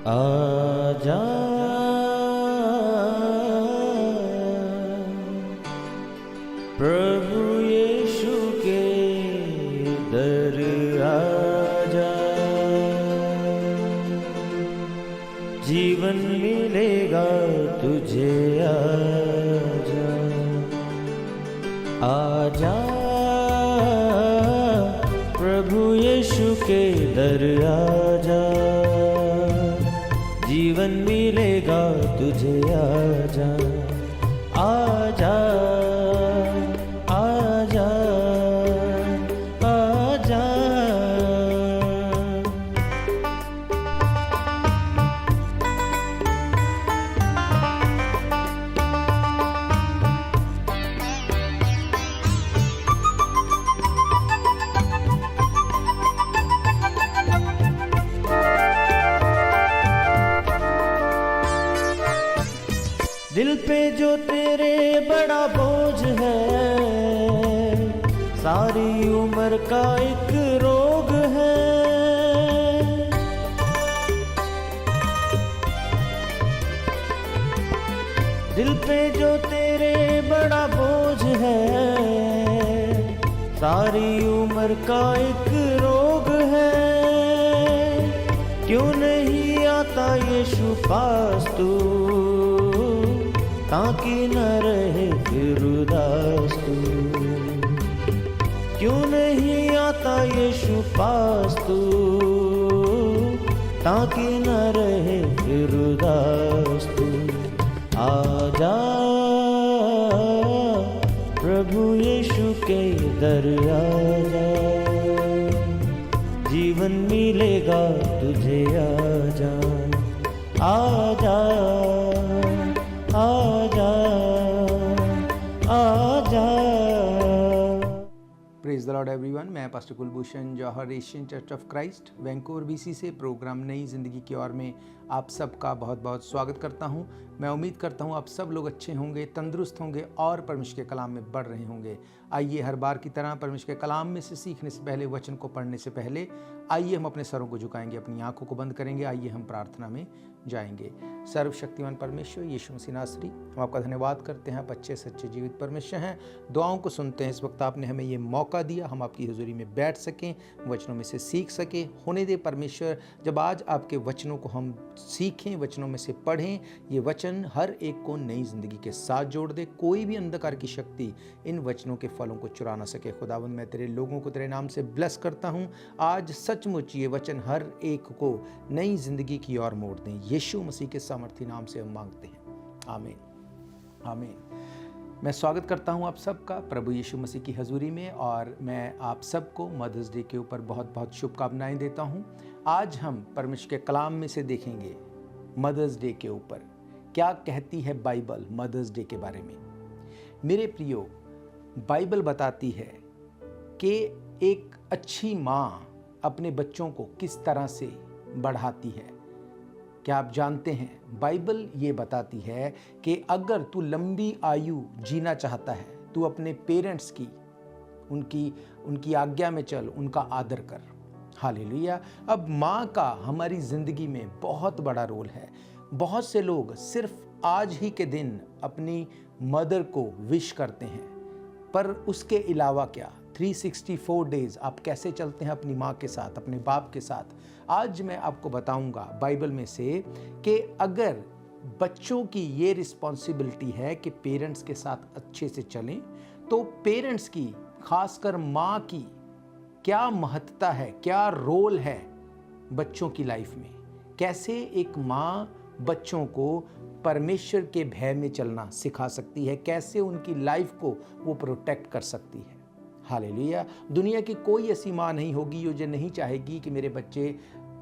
आजा प्रभु यीशु के दर आजा, जीवन मिलेगा तुझे। आजा आजा प्रभु यीशु के दर आजा, जीवन मिलेगा तुझे। आजा आजा आजा आजा। दिल पे जो तेरे बड़ा बोझ है, सारी उम्र का एक रोग है। दिल पे जो तेरे बड़ा बोझ है, सारी उम्र का एक रोग है। क्यों नहीं आता यीशु पास तू, ताकि न रहे फिर उदास तू। क्यों नहीं आता यीशु पास तू, ताकि न रहे फिर उदास तू। आजा प्रभु यीशु के दर आजा, जीवन मिलेगा तुझे। आजा आजा आजा आजा। Praise the lord everyone. मैं pastor Kulbhushan Johar, Asian church of Christ Vancouver BC से प्रोग्राम नई ज़िंदगी की ओर में आप सबका बहुत बहुत स्वागत करता हूं। मैं उम्मीद करता हूं आप सब लोग अच्छे होंगे, तंदुरुस्त होंगे और परमेश्वर के कलाम में बढ़ रहे होंगे। आइए हर बार की तरह परमेश्वर के कलाम में से सीखने से पहले, वचन को पढ़ने से पहले आइए हम अपने सरों को झुकाएंगे, अपनी आंखों को बंद करेंगे। आइए हम प्रार्थना में जाएंगे। सर्वशक्तिमान परमेश्वर यीशु मसीह नासरी, हम आपका धन्यवाद करते हैं। आप अच्छे सच्चे जीवित परमेश्वर हैं, दुआओं को सुनते हैं। इस वक्त आपने हमें ये मौका दिया, हम आपकी हुजूरी में बैठ सकें, वचनों में से सीख सकें। होने दे परमेश्वर, जब आज आपके वचनों को हम सीखें, वचनों में से पढ़ें, ये वचन हर एक को नई जिंदगी के साथ जोड़ दे। कोई भी अंधकार की शक्ति इन वचनों के फलों को चुरा ना सके। खुदावंद, मैं तेरे लोगों को तेरे नाम से ब्लेस करता हूँ। आज सचमुच ये वचन हर एक को नई जिंदगी की ओर मोड़ दें। यीशु मसीह के सामर्थी नाम से हम मांगते हैं, आमीन आमीन। मैं स्वागत करता हूं आप सबका प्रभु यीशु मसीह की हजूरी में, और मैं आप सबको मदर्स डे के ऊपर बहुत बहुत शुभकामनाएं देता हूं। आज हम परमेश्वर के कलाम में से देखेंगे मदर्स डे के ऊपर क्या कहती है बाइबल मदर्स डे के बारे में। मेरे प्रियो, बाइबल बताती है कि एक अच्छी माँ अपने बच्चों को किस तरह से बढ़ाती है। क्या आप जानते हैं, बाइबल ये बताती है कि अगर तू लंबी आयु जीना चाहता है, तू अपने पेरेंट्स की उनकी आज्ञा में चल, उनका आदर कर। हालेलुया। अब माँ का हमारी ज़िंदगी में बहुत बड़ा रोल है। बहुत से लोग सिर्फ आज ही के दिन अपनी मदर को विश करते हैं, पर उसके अलावा क्या 364 डेज आप कैसे चलते हैं अपनी माँ के साथ, अपने बाप के साथ। आज मैं आपको बताऊंगा बाइबल में से कि अगर बच्चों की ये रिस्पॉन्सिबिलिटी है कि पेरेंट्स के साथ अच्छे से चलें, तो पेरेंट्स की, खासकर माँ की क्या महत्ता है, क्या रोल है बच्चों की लाइफ में। कैसे एक माँ बच्चों को परमेश्वर के भय में चलना सिखा सकती है, कैसे उनकी लाइफ को वो प्रोटेक्ट कर सकती है। हालेलुया। दुनिया की कोई ऐसी माँ नहीं होगी जो नहीं चाहेगी कि मेरे बच्चे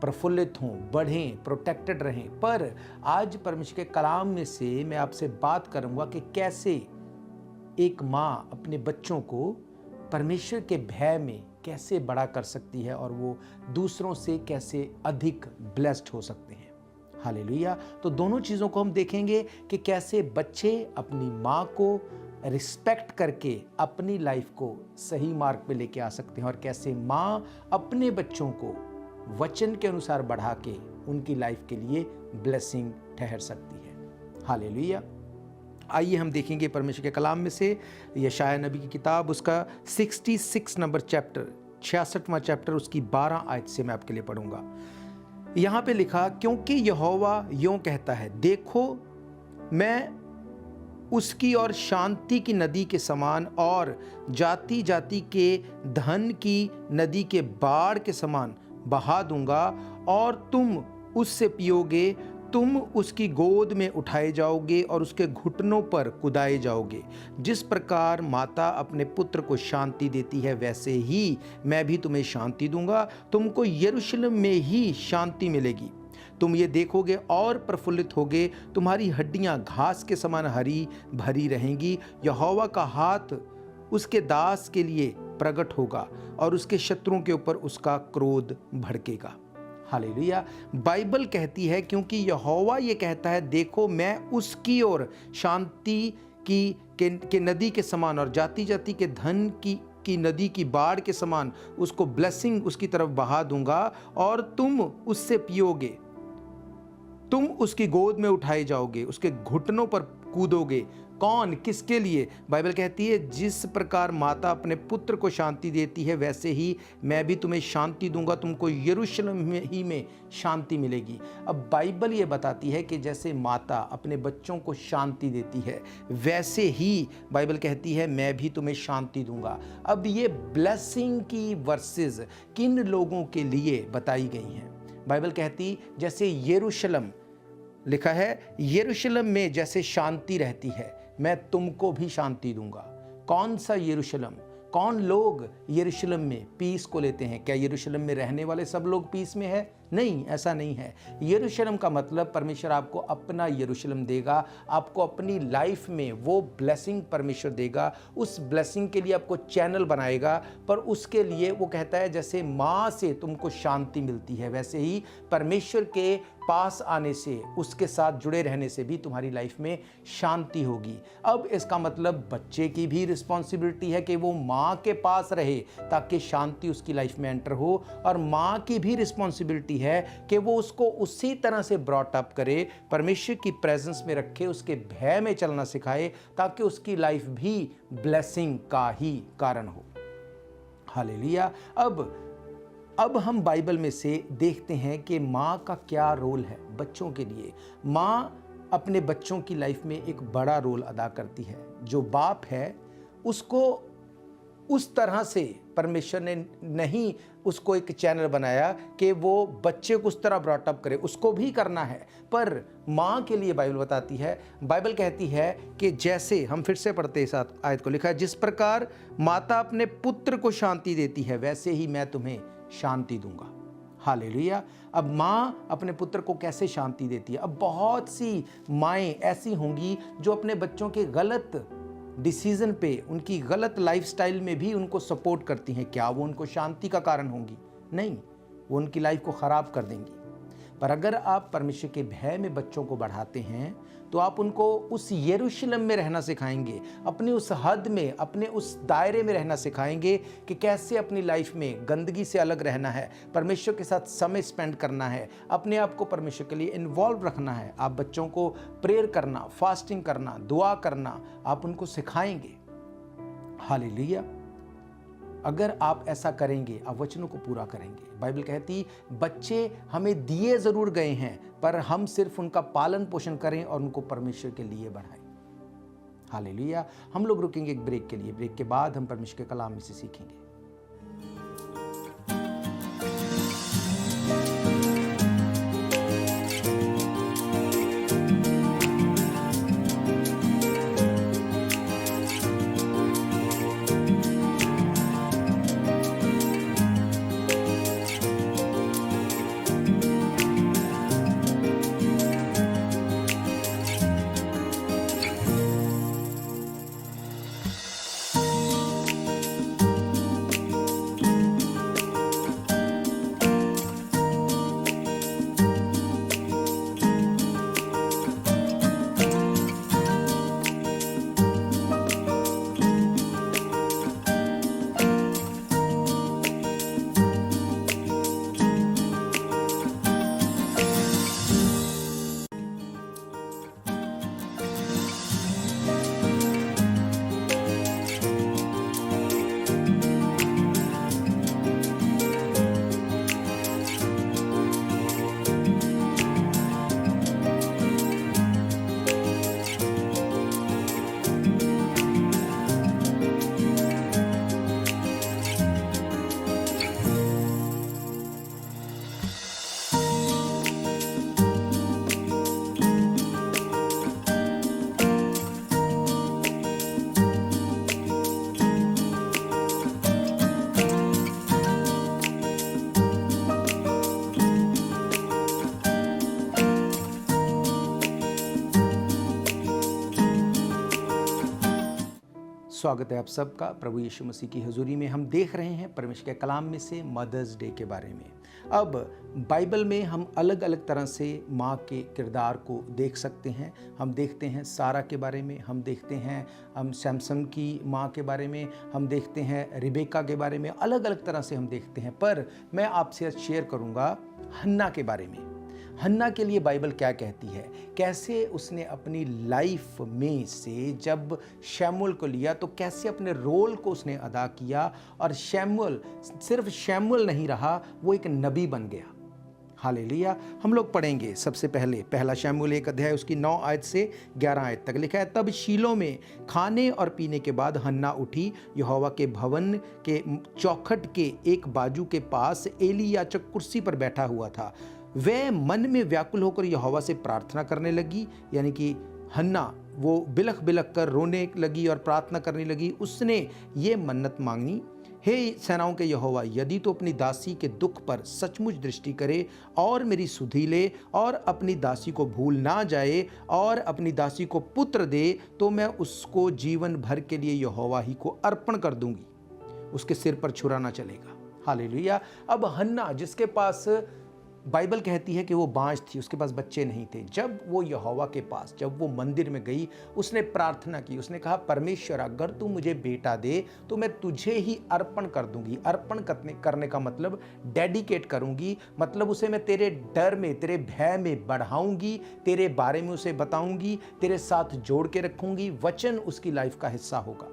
प्रफुल्लित हों, बढ़ें, प्रोटेक्टेड रहें। पर आज परमेश्वर के कलाम में से मैं आपसे बात करूंगा कि कैसे एक माँ अपने बच्चों को परमेश्वर के भय में कैसे बड़ा कर सकती है और वो दूसरों से कैसे अधिक ब्लेस्ड हो सकते हैं। हालेलुया। तो दोनों चीज़ों को हम देखेंगे कि कैसे बच्चे अपनी माँ को रिस्पेक्ट करके अपनी लाइफ को सही मार्ग पे लेके आ सकते हैं, और कैसे माँ अपने बच्चों को वचन के अनुसार बढ़ा के उनकी लाइफ के लिए ब्लेसिंग ठहर सकती है। हालेलुया। आइए हम देखेंगे परमेश्वर के कलाम में से यशाया नबी की किताब, उसका 66 नंबर चैप्टर, 66वां चैप्टर, उसकी 12 आयत से मैं आपके लिए पढ़ूंगा। यहाँ पे लिखा, क्योंकि यहोवा यूं कहता है, देखो मैं उसकी और शांति की नदी के समान और जाति जाति के धन की नदी के बाढ़ के समान बहा दूंगा, और तुम उससे पियोगे, तुम उसकी गोद में उठाए जाओगे और उसके घुटनों पर कुदाए जाओगे। जिस प्रकार माता अपने पुत्र को शांति देती है, वैसे ही मैं भी तुम्हें शांति दूंगा। तुमको यरूशलेम में ही शांति मिलेगी। तुम ये देखोगे और प्रफुल्लित होगे, तुम्हारी हड्डियां घास के समान हरी भरी रहेंगी। यहोवा का हाथ उसके दास के लिए प्रकट होगा और उसके शत्रुओं के ऊपर उसका क्रोध भड़केगा। हालेलुया। बाइबल कहती है, क्योंकि यहोवा ये कहता है, देखो मैं उसकी ओर शांति के नदी के समान और जाति जाति के धन की नदी की बाढ़ के समान उसको ब्लेसिंग उसकी तरफ बहा दूंगा, और तुम उससे पियोगे, तुम उसकी गोद में उठाए जाओगे, उसके घुटनों पर कूदोगे। कौन, किसके लिए? बाइबल कहती है, जिस प्रकार माता अपने पुत्र को शांति देती है, वैसे ही मैं भी तुम्हें शांति दूंगा, तुमको यरूशलेम में शांति मिलेगी। अब बाइबल ये बताती है कि जैसे माता अपने बच्चों को शांति देती है, वैसे ही बाइबल कहती है मैं भी तुम्हें शांति दूंगा। अब ये ब्लेसिंग की वर्सेस किन लोगों के लिए बताई गई हैं? बाइबल कहती, जैसे यरूशलेम लिखा है, यरूशलेम में जैसे शांति रहती है, मैं तुमको भी शांति दूंगा। कौन सा यरूशलेम? कौन लोग यरूशलेम में पीस को लेते हैं? क्या यरूशलेम में रहने वाले सब लोग पीस में है? नहीं, ऐसा नहीं है। यरूशलेम का मतलब परमेश्वर आपको अपना यरूशलेम देगा, आपको अपनी लाइफ में वो ब्लेसिंग परमेश्वर देगा, उस ब्लेसिंग के लिए आपको चैनल बनाएगा। पर उसके लिए वो कहता है, जैसे माँ से तुमको शांति मिलती है, वैसे ही परमेश्वर के पास आने से, उसके साथ जुड़े रहने से भी तुम्हारी लाइफ में शांति होगी। अब इसका मतलब बच्चे की भी रिस्पॉन्सिबिलिटी है कि वो माँ के पास रहे ताकि शांति उसकी लाइफ में एंटर हो, और माँ की भी रिस्पॉन्सिबिलिटी है कि वो उसको उसी तरह से ब्रॉट अप करे, परमेश्वर की प्रेजेंस में रखे, उसके भय में चलना सिखाए, ताकि उसकी लाइफ भी ब्लेसिंग का ही कारण हो। हालेलुया। अब हम बाइबल में से देखते हैं कि माँ का क्या रोल है बच्चों के लिए। माँ अपने बच्चों की लाइफ में एक बड़ा रोल अदा करती है। जो बाप है उसको उस तरह से परमेश्वर ने नहीं उसको एक चैनल बनाया कि वो बच्चे को उस तरह ब्रॉटअप करे, उसको भी करना है, पर माँ के लिए बाइबल बताती है, बाइबल कहती है कि जैसे, हम फिर से पढ़ते इस आयत को, लिखा है, जिस प्रकार माता अपने पुत्र को शांति देती है, वैसे ही मैं तुम्हें शांति दूंगा। हालेलुया। अब माँ अपने पुत्र को कैसे शांति देती है? अब बहुत सी माएँ ऐसी होंगी जो अपने बच्चों के गलत डिसीजन पे, उनकी गलत लाइफस्टाइल में भी उनको सपोर्ट करती हैं। क्या वो उनको शांति का कारण होंगी? नहीं, वो उनकी लाइफ को ख़राब कर देंगी। पर अगर आप परमेश्वर के भय में बच्चों को बढ़ाते हैं, तो आप उनको उस यरूशलेम में रहना सिखाएंगे, अपनी उस हद में, अपने उस दायरे में रहना सिखाएंगे कि कैसे अपनी लाइफ में गंदगी से अलग रहना है, परमेश्वर के साथ समय स्पेंड करना है, अपने आप को परमेश्वर के लिए इन्वॉल्व रखना है। आप बच्चों को प्रेयर करना, फास्टिंग करना, दुआ करना, आप उनको सिखाएंगे। हालेलुया। अगर आप ऐसा करेंगे, आप वचनों को पूरा करेंगे। बाइबल कहती, बच्चे हमें दिए ज़रूर गए हैं, पर हम सिर्फ उनका पालन पोषण करें और उनको परमेश्वर के लिए बढ़ाएं। हालेलुया। हम लोग रुकेंगे एक ब्रेक के लिए। ब्रेक के बाद हम परमेश्वर के कलाम में से सीखेंगे। स्वागत है आप सबका प्रभु यीशु मसीह की हजूरी में। हम देख रहे हैं परमेश्वर के कलाम में से मदर्स डे के बारे में। अब बाइबल में हम अलग अलग तरह से माँ के किरदार को देख सकते हैं। हम देखते हैं सारा के बारे में, हम देखते हैं हम सैमसन की माँ के बारे में, हम देखते हैं रिबेका के बारे में, अलग अलग तरह से हम देखते हैं। पर मैं आपसे शेयर करूँगा हन्ना के बारे में। हन्ना के लिए बाइबल क्या कहती है, कैसे उसने अपनी लाइफ में से जब शमूएल को लिया तो कैसे अपने रोल को उसने अदा किया, और शमूएल सिर्फ शमूएल नहीं रहा, वो एक नबी बन गया। हालेलुया। हम लोग पढ़ेंगे सबसे पहले पहला शमूएल 1 अध्याय उसकी 9 आयत से 11 आयत तक लिखा है। तब शीलो में खाने और पीने के बाद हन्ना उठी, यहोवा के भवन के चौखट के एक बाजू के पास एली याजक कुर्सी पर बैठा हुआ था। वह मन में व्याकुल होकर यहोवा से प्रार्थना करने लगी, यानी कि हन्ना वो बिलख बिलख कर रोने लगी और प्रार्थना करने लगी। उसने ये मन्नत मांगी, हे सेनाओं के यहोवा, यदि तो अपनी दासी के दुख पर सचमुच दृष्टि करे और मेरी सुधि ले और अपनी दासी को भूल ना जाए और अपनी दासी को पुत्र दे, तो मैं उसको जीवन भर के लिए यहोवा ही को अर्पण कर दूंगी, उसके सिर पर छुरा ना चलेगा। हालेलुया। अब हन्ना जिसके पास बाइबल कहती है कि वो बाँझ थी, उसके पास बच्चे नहीं थे, जब वो यहोवा के पास, जब वो मंदिर में गई, उसने प्रार्थना की। उसने कहा, परमेश्वर अगर तू मुझे बेटा दे तो मैं तुझे ही अर्पण कर दूंगी। अर्पण करने का मतलब डेडिकेट करूंगी, मतलब उसे मैं तेरे डर में, तेरे भय में बढ़ाऊंगी, तेरे बारे में उसे बताऊंगी, तेरे साथ जोड़ के रखूंगी। वचन उसकी लाइफ का हिस्सा होगा।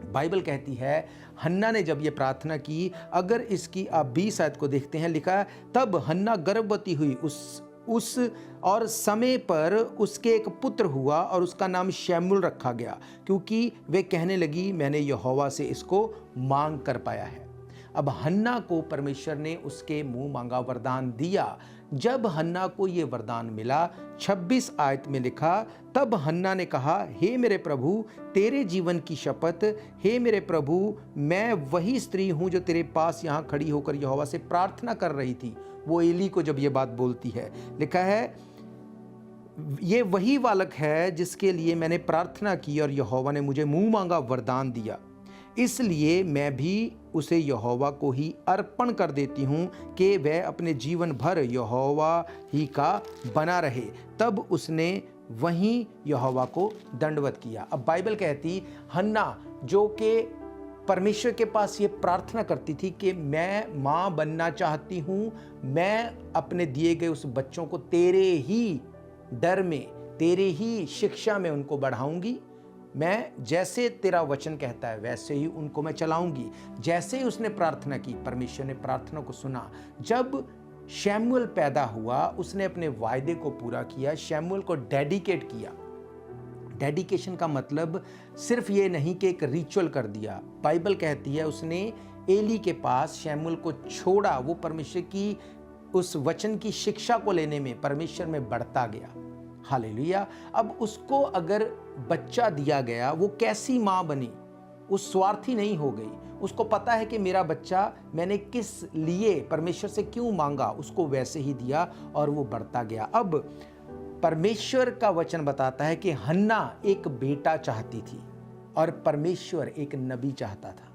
बाइबल कहती है हन्ना ने जब ये प्रार्थना की, अगर इसकी आप 20 आयत को देखते हैं, लिखा है तब हन्ना गर्भवती हुई, उस और समय पर उसके एक पुत्र हुआ और उसका नाम शमूएल रखा गया, क्योंकि वे कहने लगी मैंने यहोवा से इसको मांग कर पाया है। अब हन्ना को परमेश्वर ने उसके मुंह मांगा वरदान दिया। जब हन्ना को ये वरदान मिला, 26 आयत में लिखा, तब हन्ना ने कहा, हे मेरे प्रभु, तेरे जीवन की शपथ, हे मेरे प्रभु, मैं वही स्त्री हूं जो तेरे पास यहाँ खड़ी होकर यहोवा से प्रार्थना कर रही थी। वो एली को जब ये बात बोलती है, लिखा है ये वही बालक है जिसके लिए मैंने प्रार्थना की और यहोवा ने मुझे मुंह मांगा वरदान दिया, इसलिए मैं भी उसे यहोवा को ही अर्पण कर देती हूँ कि वह अपने जीवन भर यहोवा ही का बना रहे। तब उसने वहीं यहोवा को दंडवत किया। अब बाइबल कहती हन्ना जो कि परमेश्वर के पास ये प्रार्थना करती थी कि मैं माँ बनना चाहती हूँ, मैं अपने दिए गए उस बच्चों को तेरे ही डर में, तेरे ही शिक्षा में उनको बढ़ाऊंगी, मैं जैसे तेरा वचन कहता है वैसे ही उनको मैं चलाऊंगी। जैसे ही उसने प्रार्थना की, परमेश्वर ने प्रार्थना को सुना। जब शमूएल पैदा हुआ, उसने अपने वायदे को पूरा किया, शमूएल को डेडिकेट किया। डेडिकेशन का मतलब सिर्फ ये नहीं कि एक रिचुअल कर दिया। बाइबल कहती है उसने एली के पास शमूएल को छोड़ा, वो परमेश्वर की उस वचन की शिक्षा को लेने में परमेश्वर में बढ़ता गया। हालेलुया। अब उसको अगर बच्चा दिया गया, वो कैसी माँ बनी, वो स्वार्थी नहीं हो गई। उसको पता है कि मेरा बच्चा मैंने किस लिए, परमेश्वर से क्यों मांगा, उसको वैसे ही दिया और वो बढ़ता गया। अब परमेश्वर का वचन बताता है कि हन्ना एक बेटा चाहती थी और परमेश्वर एक नबी चाहता था।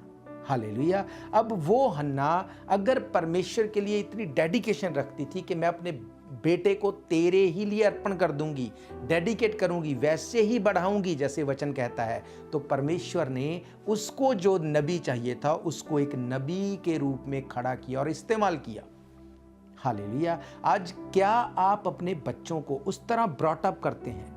हालेलुया। अब वो हन्ना अगर परमेश्वर के लिए इतनी डेडिकेशन रखती थी कि मैं अपने बेटे को तेरे ही लिए अर्पण कर दूंगी, डेडिकेट करूंगी, वैसे ही बढ़ाऊंगी जैसे वचन कहता है, तो परमेश्वर ने उसको जो नबी चाहिए था उसको एक नबी के रूप में खड़ा किया और इस्तेमाल किया। हालेलुया। आज क्या आप अपने बच्चों को उस तरह ब्रॉट अप करते हैं?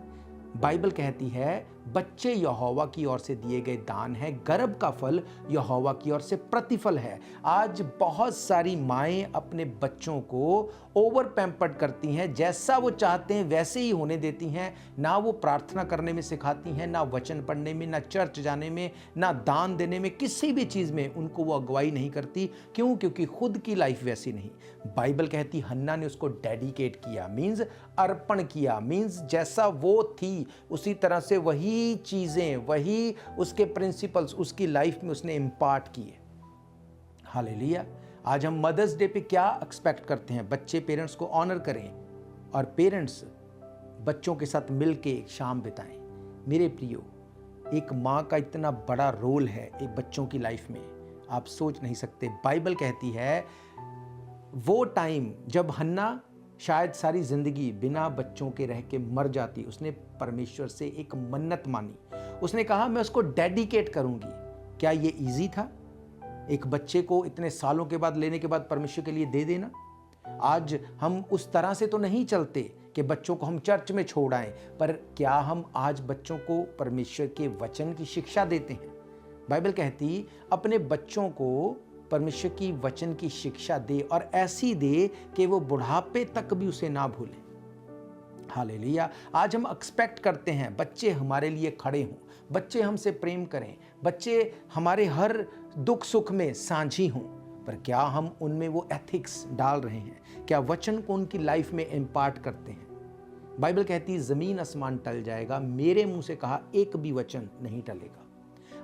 बाइबल कहती है बच्चे यहोवा की ओर से दिए गए दान है, गर्भ का फल यहोवा की ओर से प्रतिफल है। आज बहुत सारी माएँ अपने बच्चों को ओवर पैम्पर्ड करती हैं, जैसा वो चाहते हैं वैसे ही होने देती हैं। ना वो प्रार्थना करने में सिखाती हैं, ना वचन पढ़ने में, ना चर्च जाने में, ना दान देने में, किसी भी चीज़ में उनको वो अगुवाई नहीं करती। क्यों? क्योंकि खुद की लाइफ वैसी नहीं। बाइबल कहती हन्ना ने उसको डेडिकेट किया, मीन्स अर्पण किया, मीन्स जैसा वो थी उसी तरह से वही चीजें, वही उसके प्रिंसिपल्स उसकी लाइफ में उसने इम्पार्ट किए। हालेलुया। आज हम मदर्स डे पे क्या एक्सपेक्ट करते हैं? बच्चे पेरेंट्स को ऑनर करें और पेरेंट्स बच्चों के साथ मिलके एक शाम बिताएं। मेरे प्रियो, एक माँ का इतना बड़ा रोल है एक बच्चों की लाइफ में, आप सोच नहीं सकते। बाइबल कहती है वो टाइम जब हन्ना शायद सारी ज़िंदगी बिना बच्चों के रह के मर जाती, उसने परमेश्वर से एक मन्नत मानी। उसने कहा मैं उसको डेडिकेट करूंगी। क्या ये इजी था एक बच्चे को इतने सालों के बाद लेने के बाद परमेश्वर के लिए दे देना? आज हम उस तरह से तो नहीं चलते कि बच्चों को हम चर्च में छोड़ आएं, पर क्या हम आज बच्चों को परमेश्वर के वचन की शिक्षा देते हैं? बाइबल कहती अपने बच्चों को परमेश्वर की वचन की शिक्षा दे और ऐसी दे कि वो बुढ़ापे तक भी उसे ना भूले। हालेलुया। आज हम एक्सपेक्ट करते हैं बच्चे हमारे लिए खड़े हों, बच्चे हमसे प्रेम करें, बच्चे हमारे हर दुख सुख में साझी हों, पर क्या हम उनमें वो एथिक्स डाल रहे हैं? क्या वचन को उनकी लाइफ में इम्पार्ट करते हैं? बाइबल कहती है ज़मीन आसमान टल जाएगा, मेरे मुंह से कहा एक भी वचन नहीं टलेगा।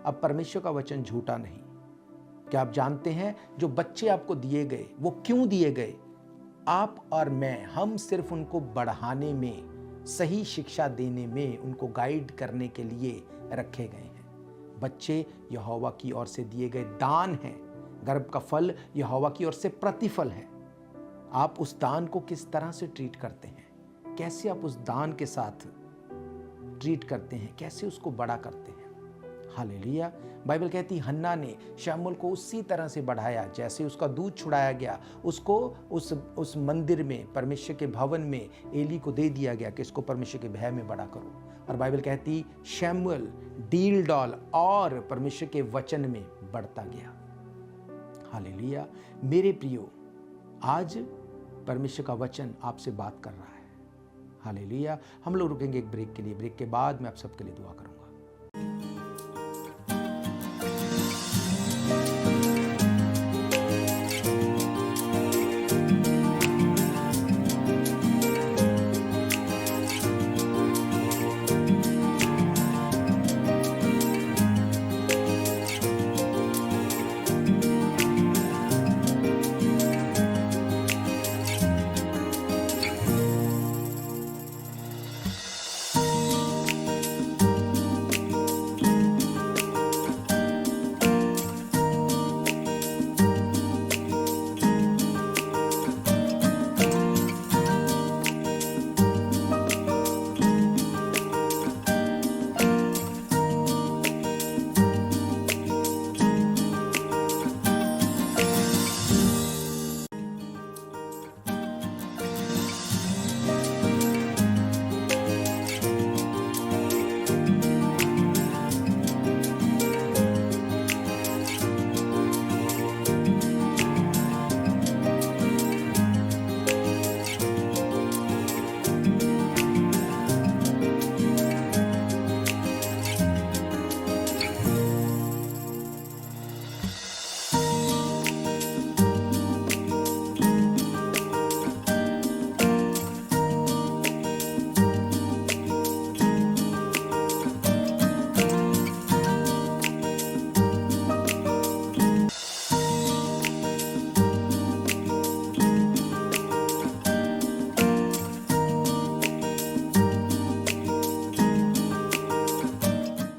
अब परमेश्वर का वचन झूठा नहीं। क्या आप जानते हैं जो बच्चे आपको दिए गए वो क्यों दिए गए? आप और मैं, हम सिर्फ उनको बढ़ाने में, सही शिक्षा देने में, उनको गाइड करने के लिए रखे गए हैं। बच्चे यहोवा की ओर से दिए गए दान हैं। गर्भ का फल यहोवा की ओर से प्रतिफल है। आप उस दान को किस तरह से ट्रीट करते हैं? कैसे आप उस दान के साथ ट्रीट करते हैं? कैसे उसको बड़ा करते हैं? हालेलुया। बाइबल कहती हन्ना ने शमूएल को उसी तरह से बढ़ाया जैसे उसका दूध छुड़ाया गया, उसको उस मंदिर में, परमेश्वर के भवन में एली को दे दिया गया कि इसको परमेश्वर के भय में बड़ा करो। और बाइबल कहती शमूएल डील डॉल और परमेश्वर के वचन में बढ़ता गया। हालेलुया। मेरे प्रियो, आज परमेश्वर का वचन आपसे बात कर रहा है। हालेलुया। हम लोग रुकेंगे एक ब्रेक के लिए। ब्रेक के बाद मैं आप सबके लिए दुआ करूंगा।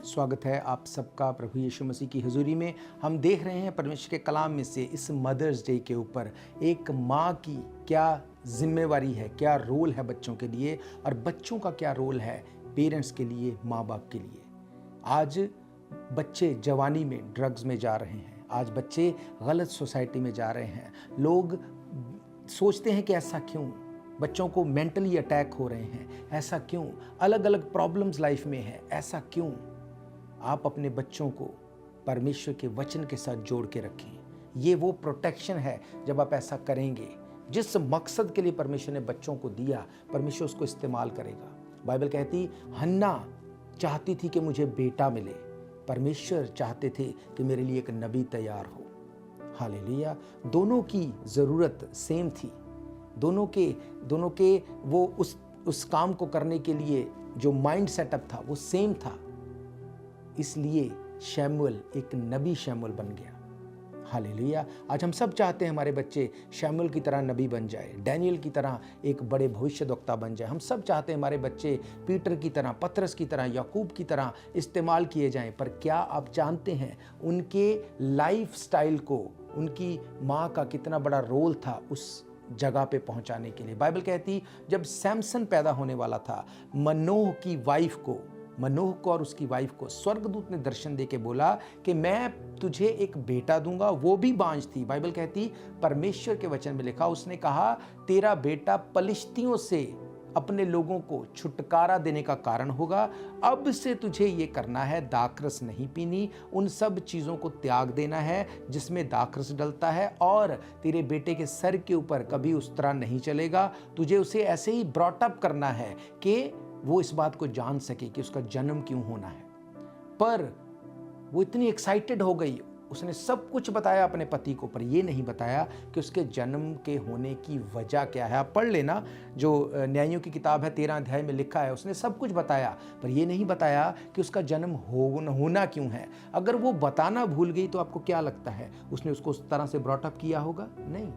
स्वागत है आप सबका प्रभु यीशु मसीह की हुजूरी में। हम देख रहे हैं परमेश्वर के कलाम में से इस मदर्स डे के ऊपर एक माँ की क्या जिम्मेवारी है, क्या रोल है बच्चों के लिए, और बच्चों का क्या रोल है पेरेंट्स के लिए, माँ बाप के लिए। आज बच्चे जवानी में ड्रग्स में जा रहे हैं, आज बच्चे गलत सोसाइटी में जा रहे हैं। लोग सोचते हैं कि ऐसा क्यों, बच्चों को मेंटली अटैक हो रहे हैं, ऐसा क्यों, अलग अलग प्रॉब्लम्स लाइफ में है, ऐसा क्यों। आप अपने बच्चों को परमेश्वर के वचन के साथ जोड़ के रखें। ये वो प्रोटेक्शन है जब आप ऐसा करेंगे। जिस मकसद के लिए परमेश्वर ने बच्चों को दिया, परमेश्वर उसको इस्तेमाल करेगा। बाइबल कहती हन्ना चाहती थी कि मुझे बेटा मिले, परमेश्वर चाहते थे कि मेरे लिए एक नबी तैयार हो। हालेलुया। दोनों की ज़रूरत सेम थी। दोनों के वो उस काम को करने के लिए जो माइंड सेटअप था वो सेम था। इसलिए शमूएल एक नबी शमूएल बन गया। हालेलुया। आज हम सब चाहते हैं हमारे बच्चे शमूएल की तरह नबी बन जाए, डैनियल की तरह एक बड़े भविष्यद्वक्ता बन जाए। हम सब चाहते हैं हमारे बच्चे पीटर की तरह, पतरस की तरह, याकूब की तरह इस्तेमाल किए जाएं। पर क्या आप जानते हैं उनके लाइफ स्टाइल को, उनकी माँ का कितना बड़ा रोल था उस जगह पे पहुंचाने के लिए? बाइबल कहती जब सैमसन पैदा होने वाला था, मनोह को और उसकी वाइफ को स्वर्गदूत ने दर्शन देके बोला कि मैं तुझे एक बेटा दूंगा, वो भी बांझ थी। बाइबल कहती परमेश्वर के वचन में लिखा, उसने कहा तेरा बेटा पलिश्तियों से अपने लोगों को छुटकारा देने का कारण होगा। अब से तुझे ये करना है, दाखरस नहीं पीनी, उन सब चीज़ों को त्याग देना है जिसमें दाखरस डलता है, और तेरे बेटे के सर के ऊपर कभी उस तरह नहीं चलेगा। तुझे उसे ऐसे ही ब्रॉटअप करना है कि वो इस बात को जान सके कि उसका जन्म क्यों होना है। पर वो इतनी एक्साइटेड हो गई, उसने सब कुछ बताया अपने पति को, पर ये नहीं बताया कि उसके जन्म के होने की वजह क्या है। आप पढ़ लेना, जो न्यायों की किताब है 13 अध्याय में लिखा है, उसने सब कुछ बताया, पर ये नहीं बताया कि उसका जन्म होना क्यों है। अगर वो बताना भूल गई तो आपको क्या लगता है उसने उसको उस तरह से ब्रॉटअप किया होगा? नहीं।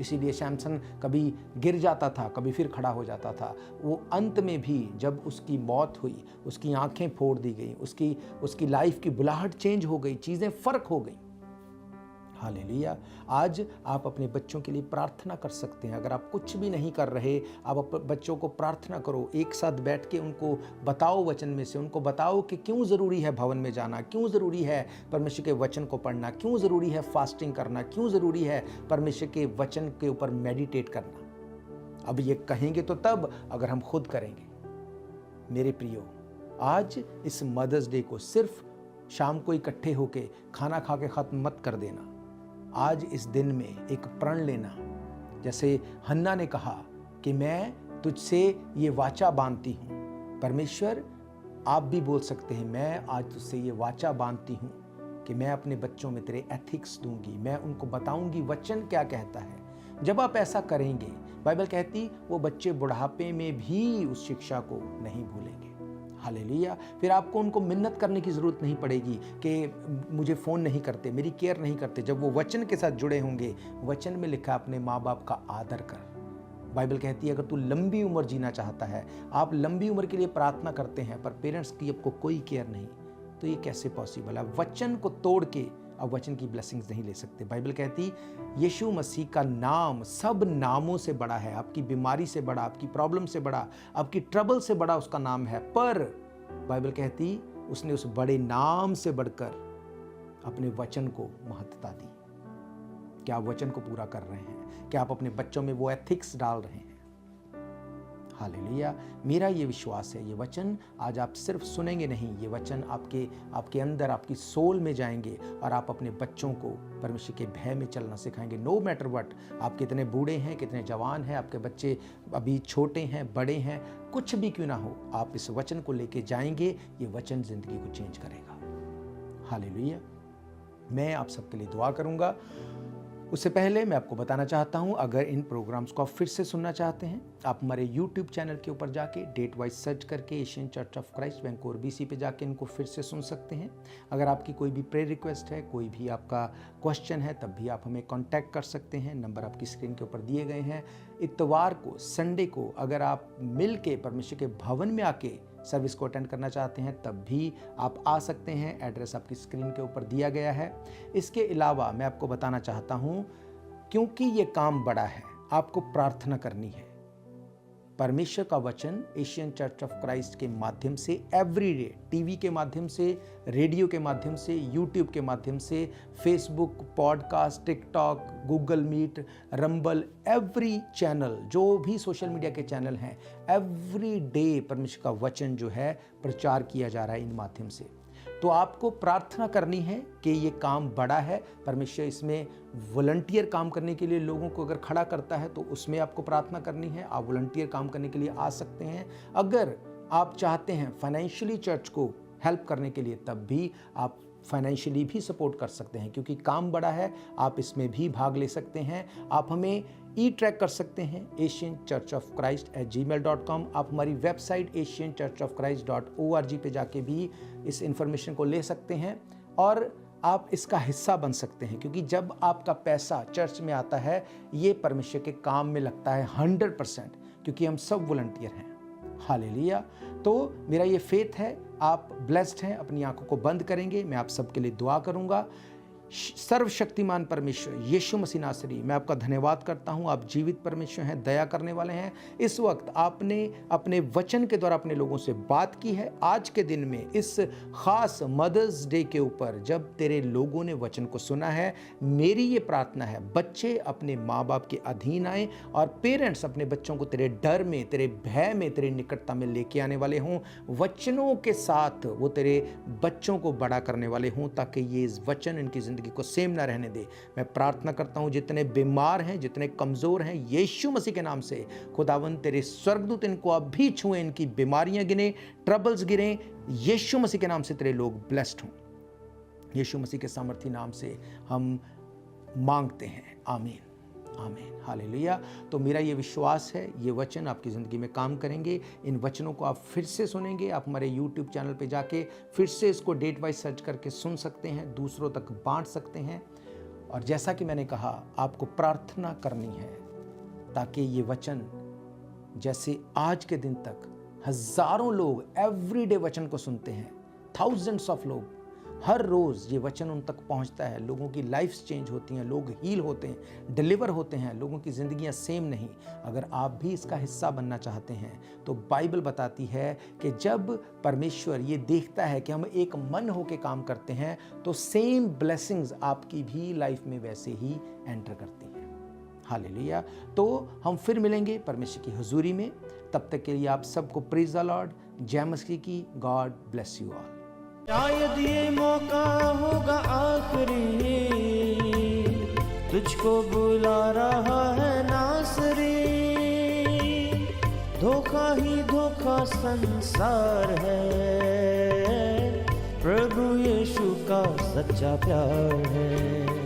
इसीलिए सैमसन कभी गिर जाता था, कभी फिर खड़ा हो जाता था। वो अंत में भी जब उसकी मौत हुई, उसकी आंखें फोड़ दी गई, उसकी लाइफ की बुलाहट चेंज हो गई, चीज़ें फ़र्क हो गई। हालेलुया। आज आप अपने बच्चों के लिए प्रार्थना कर सकते हैं। अगर आप कुछ भी नहीं कर रहे, आप बच्चों को प्रार्थना करो, एक साथ बैठ के उनको बताओ वचन में से, उनको बताओ कि क्यों ज़रूरी है भवन में जाना, क्यों ज़रूरी है परमेश्वर के वचन को पढ़ना, क्यों ज़रूरी है फास्टिंग करना, क्यों ज़रूरी है परमेश्वर के वचन के ऊपर मेडिटेट करना। अब ये कहेंगे तो तब, अगर हम खुद करेंगे। मेरे प्रियो, आज इस मदर्स डे को सिर्फ शाम को इकट्ठे होके खाना खा के ख़त्म मत कर देना। आज इस दिन में एक प्रण लेना, जैसे हन्ना ने कहा कि मैं तुझसे ये वाचा बांधती हूँ। परमेश्वर, आप भी बोल सकते हैं, मैं आज तुझसे ये वाचा बांधती हूँ कि मैं अपने बच्चों में तेरे एथिक्स दूंगी, मैं उनको बताऊंगी वचन क्या कहता है। जब आप ऐसा करेंगे, बाइबल कहती वो बच्चे बुढ़ापे में भी उस शिक्षा को नहीं भूलेंगे। हालेलुया। फिर आपको उनको मिन्नत करने की ज़रूरत नहीं पड़ेगी कि मुझे फ़ोन नहीं करते, मेरी केयर नहीं करते। जब वो वचन के साथ जुड़े होंगे, वचन में लिखा अपने माँ बाप का आदर कर। बाइबल कहती है अगर तू लंबी उम्र जीना चाहता है, आप लंबी उम्र के लिए प्रार्थना करते हैं पर पेरेंट्स की आपको कोई केयर नहीं, तो ये कैसे पॉसिबल है? वचन को तोड़ के अब वचन की ब्लेसिंग्स नहीं ले सकते। बाइबल कहती यीशु मसीह का नाम सब नामों से बड़ा है। आपकी बीमारी से बड़ा, आपकी प्रॉब्लम से बड़ा, आपकी ट्रबल से बड़ा उसका नाम है। पर बाइबल कहती उसने उस बड़े नाम से बढ़कर अपने वचन को महत्वता दी। क्या आप वचन को पूरा कर रहे हैं? क्या आप अपने बच्चों में वो एथिक्स डाल रहे हैं? हालेलुया। मेरा ये विश्वास है, ये वचन आज आप सिर्फ सुनेंगे नहीं, ये वचन आपके अंदर, आपकी सोल में जाएंगे और आप अपने बच्चों को परमेश्वर के भय में चलना सिखाएंगे। नो मैटर व्हाट, आप कितने बूढ़े हैं, कितने जवान हैं, आपके बच्चे अभी छोटे हैं, बड़े हैं, कुछ भी क्यों ना हो, आप इस वचन को लेके जाएंगे, ये वचन जिंदगी को चेंज करेगा। हालेलुया। मैं आप सबके लिए दुआ करूंगा। उससे पहले मैं आपको बताना चाहता हूं, अगर इन प्रोग्राम्स को आप फिर से सुनना चाहते हैं, आप हमारे YouTube चैनल के ऊपर जाके डेट वाइज सर्च करके Asian church of Christ Vancouver BC पे जाके इनको फिर से सुन सकते हैं। अगर आपकी कोई भी प्रेयर रिक्वेस्ट है, कोई भी आपका क्वेश्चन है, तब भी आप हमें कांटेक्ट कर सकते हैं। नंबर आपकी स्क्रीन के ऊपर दिए गए हैं। इतवार को, संडे को अगर आप मिल के परमेश्वर के भवन में आके सर्विस को अटेंड करना चाहते हैं, तब भी आप आ सकते हैं। एड्रेस आपकी स्क्रीन के ऊपर दिया गया है। इसके अलावा मैं आपको बताना चाहता हूं, क्योंकि ये काम बड़ा है, आपको प्रार्थना करनी है। परमेश्वर का वचन एशियन चर्च ऑफ क्राइस्ट के माध्यम से एवरीडे, टीवी के माध्यम से, रेडियो के माध्यम से, यूट्यूब के माध्यम से, Facebook, podcast, TikTok, Google Meet, Rumble, every channel, जो भी सोशल मीडिया के चैनल हैं, एवरी डे परमेश्वर का वचन जो है प्रचार किया जा रहा है इन माध्यम से। तो आपको प्रार्थना करनी है कि ये काम बड़ा है। परमेश्वर इसमें वॉलंटियर काम करने के लिए लोगों को अगर खड़ा करता है तो उसमें आपको प्रार्थना करनी है। आप वॉलंटियर काम करने के लिए आ सकते हैं। अगर आप चाहते हैं फाइनेंशियली चर्च को हेल्प करने के लिए, तब भी आप फाइनेंशियली भी सपोर्ट कर सकते हैं, क्योंकि काम बड़ा है। आप इसमें भी भाग ले सकते हैं। आप हमें ट्रैक कर सकते हैं asianchurchofchrist@gmail.com। आप हमारी वेबसाइट asianchurchofchrist.org पे जाके भी इस इंफॉर्मेशन को ले सकते हैं। और आप इसका हिस्सा बन सकते हैं, क्योंकि जब आपका पैसा चर्च में आता है ये परमेश्वर के काम में लगता है 100%, क्योंकि हम सब वॉलंटियर हैं। हालेलुया। तो मेरा ये फेथ है, आप ब्लेस्ड हैं। अपनी आंखों को बंद करेंगे, मैं आप सबके लिए दुआ करूंगा। सर्वशक्तिमान परमेश्वर यीशु मसीह नासरी, मैं आपका धन्यवाद करता हूं। आप जीवित परमेश्वर हैं, दया करने वाले हैं। इस वक्त आपने अपने वचन के द्वारा अपने लोगों से बात की है। आज के दिन में इस खास मदर्स डे के ऊपर जब तेरे लोगों ने वचन को सुना है, मेरी ये प्रार्थना है बच्चे अपने माँ बाप के अधीन आए और पेरेंट्स अपने बच्चों को तेरे डर में, तेरे भय में, तेरे निकटता में लेके आने वाले हों। वचनों के साथ वो तेरे बच्चों को बड़ा करने वाले हों, ताकि ये वचन इनकी जिंदगी को सेम ना रहने दे। मैं प्रार्थना करता हूं जितने बीमार हैं, जितने कमजोर हैं, यीशु मसीह के नाम से खुदावन तेरे स्वर्गदूत इनको अभी छुएं, इनकी बीमारियां गिने, ट्रबल्स गिरे। यीशु मसीह के नाम से तेरे लोग ब्लेस्ड हों। यीशु मसीह के सामर्थी नाम से हम मांगते हैं, आमीन आमीन हालेलुया। तो मेरा ये विश्वास है ये वचन आपकी ज़िंदगी में काम करेंगे। इन वचनों को आप फिर से सुनेंगे। आप हमारे YouTube चैनल पे जाके फिर से इसको डेट वाइज सर्च करके सुन सकते हैं, दूसरों तक बांट सकते हैं। और जैसा कि मैंने कहा, आपको प्रार्थना करनी है ताकि ये वचन, जैसे आज के दिन तक हज़ारों लोग एवरीडे वचन को सुनते हैं, थाउजेंड्स ऑफ लोग हर रोज़ ये वचन उन तक पहुंचता है, लोगों की लाइफ्स चेंज होती हैं, लोग हील होते हैं, डिलीवर होते हैं, लोगों की ज़िंदगियां सेम नहीं। अगर आप भी इसका हिस्सा बनना चाहते हैं तो बाइबल बताती है कि जब परमेश्वर ये देखता है कि हम एक मन होकर काम करते हैं तो सेम ब्लेसिंग्स आपकी भी लाइफ में वैसे ही एंटर करती हैं। हालेलुया। तो हम फिर मिलेंगे परमेश्वर की हुजूरी में। तब तक के लिए आप सबको प्रेज द लॉर्ड, जय मसीह की। God bless you all. शायद ये मौका होगा आखिरी, तुझको बुला रहा है नासरी। धोखा ही धोखा संसार है, प्रभु यीशु का सच्चा प्यार है।